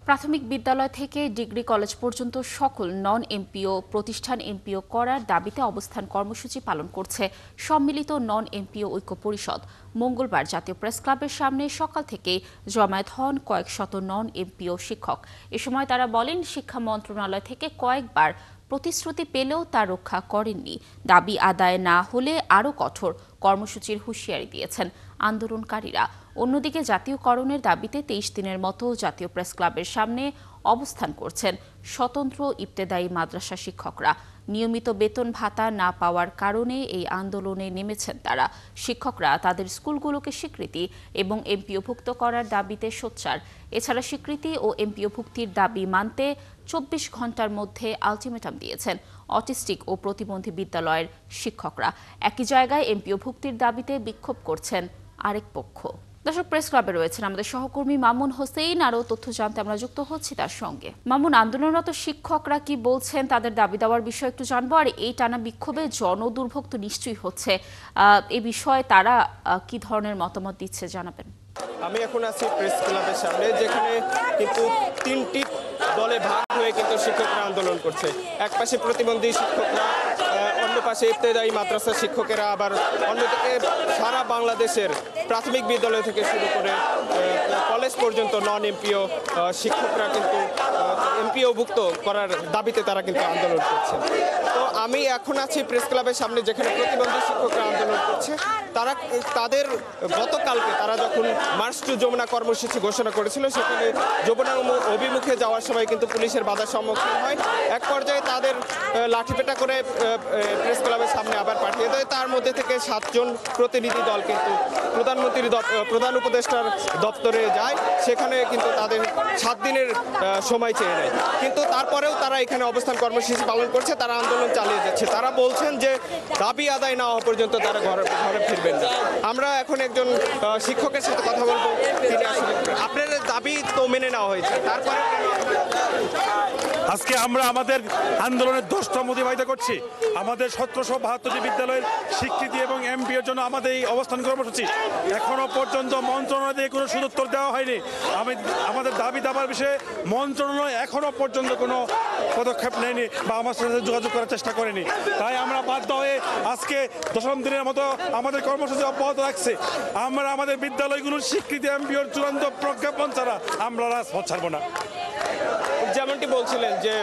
প্রাথমিক বিদ্যালয় থেকে ডিগ্রি কলেজ পর্যন্ত সকল নন এমপিও প্রতিষ্ঠান এমপিও করার দাবিতে অবস্থান কর্মসূচি পালন করছে সম্মিলিত নন এমপিও ঐক্য পরিষদ। মঙ্গলবার জাতীয় প্রেস ক্লাবের সামনে সকাল থেকে জমায়েত হন কয়েক শত নন এমপিও শিক্ষক। এ সময় তারা বলেন, শিক্ষা মন্ত্রণালয় থেকে কয়েকবার প্রতিশ্রুতি পেলেও তা রক্ষা করেননি। দাবি আদায় না হলে আরও কঠোর কর্মসূচির হুঁশিয়ারি দিয়েছেন আন্দোলনকারীরা। অন্যদিকে জাতীয়করণের দাবিতে ২৩ দিনের মতো জাতীয় প্রেস ক্লাবের সামনে অবস্থান করছেন স্বতন্ত্র ইবতেদায়ী মাদ্রাসা শিক্ষকরা। নিয়মিত বেতন ভাতা না পাওয়ার কারণে এই আন্দোলনে নেমেছেন তারা। শিক্ষকরা তাদের স্কুলগুলোকে স্বীকৃতি এবং এমপিওভুক্ত করার দাবিতে সোচ্চার। এছাড়া স্বীকৃতি ও এমপিওভুক্তির দাবি মানতে ২৪ ঘন্টার মধ্যে আলটিমেটাম দিয়েছেন অটিস্টিক ও প্রতিবন্ধী বিদ্যালয়ের শিক্ষকরা। একই জায়গায় এমপিওভুক্তির দাবিতে বিক্ষোভ করছেন আরেক পক্ষ। দর্শক, প্রেস ক্লাবে রয়েছেন আমাদের সহকর্মী মামুন হোসেন। আরও তথ্য জানতে আমরা যুক্ত হচ্ছি তার সঙ্গে। মামুন, আন্দোলনরত শিক্ষকরা কি বলছেন, তাদের দাবি দেওয়ার বিষয়ে একটু জানবো। আর এই টানা বিক্ষোভে জনদুর্ভোগ তো নিশ্চয়ই হচ্ছে, এ বিষয়ে তারা কি ধরনের মতামত দিচ্ছে জানাবেন। আমি এখন আছি প্রেস ক্লাবের সামনে, যেখানে কিন্তু তিনটি দলে ভাগ হয়ে কিন্তু শিক্ষকরা আন্দোলন করছে। এক পাশে প্রতিবন্ধী শিক্ষকরা, অন্য পাশে ইবতেদায়ী মাদ্রাসা শিক্ষকেরা, আবার অন্যদিকে সারা বাংলাদেশের প্রাথমিক বিদ্যালয় থেকে শুরু করে কলেজ পর্যন্ত নন এমপিও শিক্ষকরা কিন্তু এমপিওভুক্ত করার দাবিতে তারা কিন্তু আন্দোলন করছে। তো আমি এখন আছি প্রেস ক্লাবের সামনে, যেখানে প্রতিবন্ধী শিক্ষকরা আন্দোলন করছে। তাদের গতকালকে তারা যখন মার্চ টু যমুনা কর্মসূচি ঘোষণা করেছিল, সেখানে যমুনা অভিমুখে যাওয়ার সময় কিন্তু পুলিশের বাধার সম্মুখীন হয়। এক পর্যায়ে তাদের লাঠিপেটা করে প্রেস ক্লাবের সামনে আবার পাঠিয়ে দেয়। তার মধ্যে থেকে 7 জন প্রতিনিধি দল কিন্তু প্রধান উপদেষ্টার দপ্তরে যায়। সেখানে কিন্তু তাদের 7 দিনের সময় চেয়ে নেয়, কিন্তু তারপরেও তারা এখানে অবস্থান কর্মসূচি পালন করছে। তারা আন্দোলন চালিয়ে যাচ্ছে। তারা বলছেন যে দাবি আদায় না হওয়া পর্যন্ত তারা ঘরে ফিরবেন না। আমরা এখন একজন শিক্ষকের সাথে কথা বলবো। তিনি আসলে আপনাদের দাবি তো মেনে নেওয়া হয়েছে, তারপরে আজকে আমরা আমাদের আন্দোলনের 10তম অতিবাহিত করছি। আমাদের 1772টি বিদ্যালয়ের স্বীকৃতি এবং এমপিওর জন্য আমাদের এই অবস্থান কর্মসূচি এখনো পর্যন্ত মন্ত্রণালয় থেকে কোনো সুদুত্তর দেওয়া হয়নি। আমাদের দাবি দাবার বিষয়ে মন্ত্রণালয় এখনো পর্যন্ত কোনো পদক্ষেপ নেয়নি বা আমার সাথে যোগাযোগ করার চেষ্টা করেনি। তাই আমরা বাধ্য হয়ে আজকে 10ম দিনের মতো আমাদের কর্মসূচি অব্যাহত রাখছি। আমরা আমাদের বিদ্যালয়গুলোর স্বীকৃতি এমপিওর চূড়ান্ত প্রজ্ঞাপন ছাড়া আমরা রাজপথ ছাড়ব না। যেমনটি বলছিলেন যে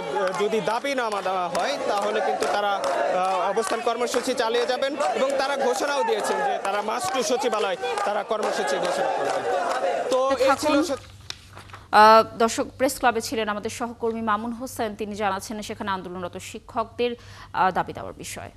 যদি দাবি না মানা হয় তাহলে কিন্তু তারা অবস্থান কর্মসূচি চালিয়ে যাবেন, এবং তারা ঘোষণাও দিয়েছেন যে তারা মার্চ টু সচিবালয় তারা কর্মসূচি ঘোষণা করবেন। তো এই ছিল দর্শক, প্রেস ক্লাবে ছিলেন আমাদের সহকর্মী মামুন হোসেন। তিনি জানাচ্ছেন সেখানে আন্দোলনরত শিক্ষকদের দাবি দেওয়ার বিষয়ে।